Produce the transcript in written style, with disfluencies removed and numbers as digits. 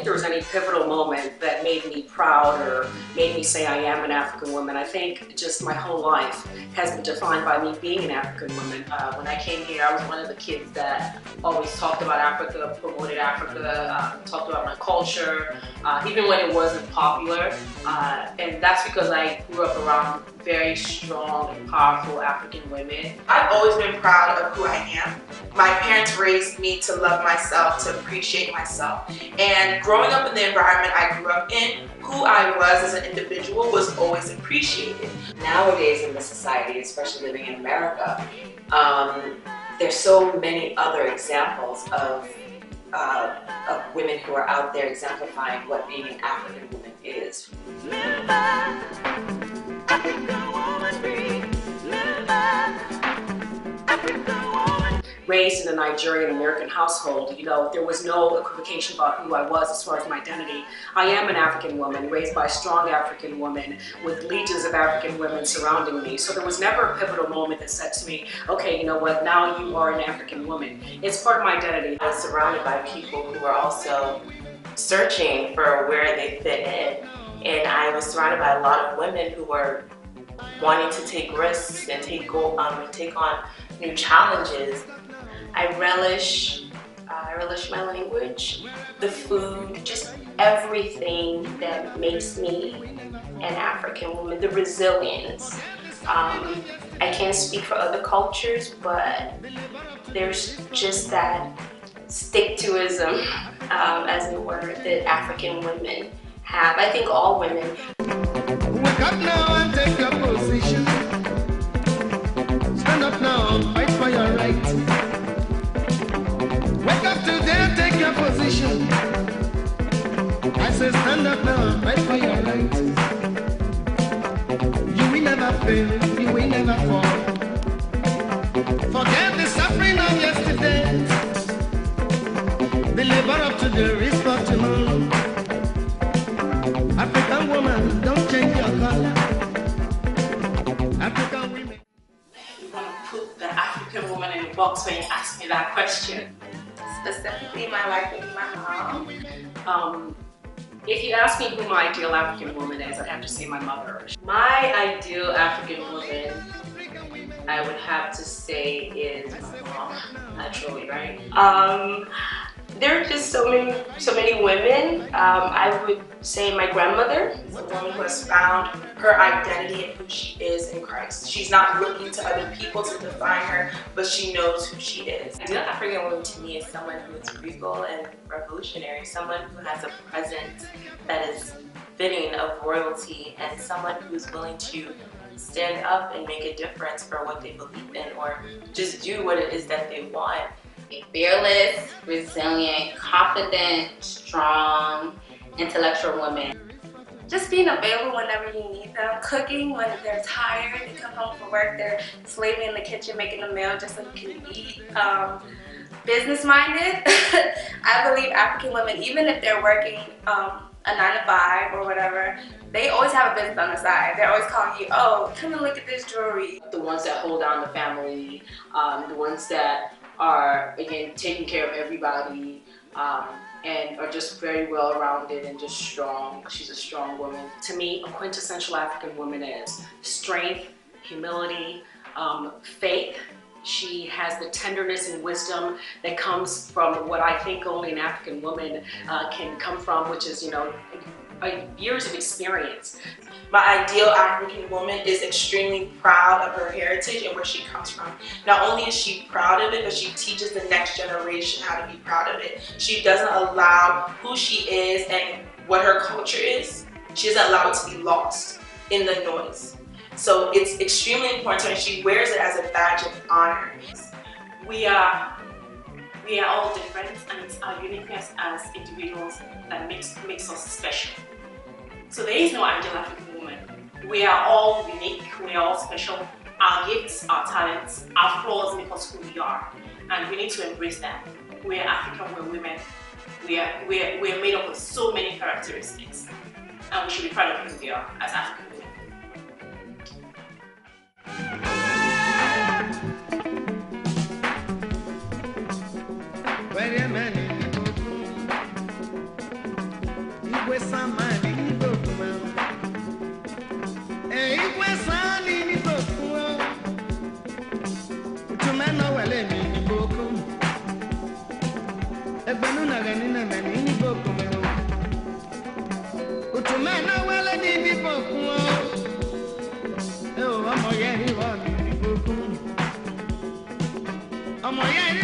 think there was any pivotal moment that made me proud or made me say I am an African woman. I think just my whole life has been defined by me being an African woman. When I came here, I was one of the kids that always talked about Africa, promoted Africa, talked about my culture, even when it wasn't popular. And that's because I grew up around very strong and powerful African women. I've always been proud of who I am. My parents raised me to love myself, to appreciate myself. And growing up in the environment I grew up in, who I was as an individual was always appreciated. Nowadays in the society, especially living in America, there's so many other examples of women who are out there exemplifying what being an African woman is. Raised in a Nigerian American household, you know, there was no equivocation about who I was as far as my identity. I am an African woman, raised by a strong African woman, with legions of African women surrounding me. So there was never a pivotal moment that said to me, okay, you know what, now you are an African woman. It's part of my identity. I was surrounded by people who were also searching for where they fit in. And I was surrounded by a lot of women who were wanting to take risks and take on new challenges. I relish my language, the food, just everything that makes me an African woman, the resilience. I can't speak for other cultures, but there's just that stick-to-ism, as in the word, that African women have. I think all women. Wake up now and take your position. Stand up now, fight for your right. Wake up today and take your position. I say stand up now, fight for your right. You will never fail, you will never fall. Forget the suffering of yesterday. The labor of today is for tomorrow. African woman, don't change your color. African women. You want to put the African woman in the box when you ask me that question. Specifically, my life with my mom. If you ask me who my ideal African woman is, I'd have to say my mother. My ideal African woman, I would have to say is my mom, naturally, right? There are just so many women. I would say my grandmother. A woman who has found her identity and who she is in Christ. She's not looking to other people to define her, but she knows who she is. Ideal African woman to me is someone who is regal and revolutionary, someone who has a presence that is fitting of royalty, and someone who's willing to stand up and make a difference for what they believe in, or just do what it is that they want. A fearless, resilient, confident, strong, intellectual woman. Just being available whenever you need them. Cooking when they're tired, they come home from work, they're slaving in the kitchen making a meal just so you can eat. Business-minded. I believe African women, even if they're working a 9-to-5 or whatever, they always have a business on the side. They're always calling you, oh, come and look at this jewelry. The ones that hold down the family, the ones that are, again, taking care of everybody, and are just very well-rounded and just strong. She's a strong woman. To me, a quintessential African woman is strength, humility, faith. She has the tenderness and wisdom that comes from what I think only an African woman can come from, which is, you know, years of experience. My ideal African woman is extremely proud of her heritage and where she comes from. Not only is she proud of it, but she teaches the next generation how to be proud of it. She doesn't allow who she is and what her culture is, she doesn't allow it to be lost in the noise. So it's extremely important to her, and she wears it as a badge of honor. We are all different, and it's our uniqueness as individuals that makes us special. So there is no ideal African woman. We are all unique, we are all special. Our gifts, our talents, our flaws make us who we are, and we need to embrace that. We are African, we're women. We are made up of so many characteristics, and we should be proud of who we are as African women. Wait a minute. ni bokuma. Ikwesani ni bokuma. Utumeno wale ni bokum. Egbenu na gani na meni ni bokuma. Utumeno wale ni bokuma. Oh, ọmọ yẹn ni wọ́n ni bokuma. Ọmọ yẹn ni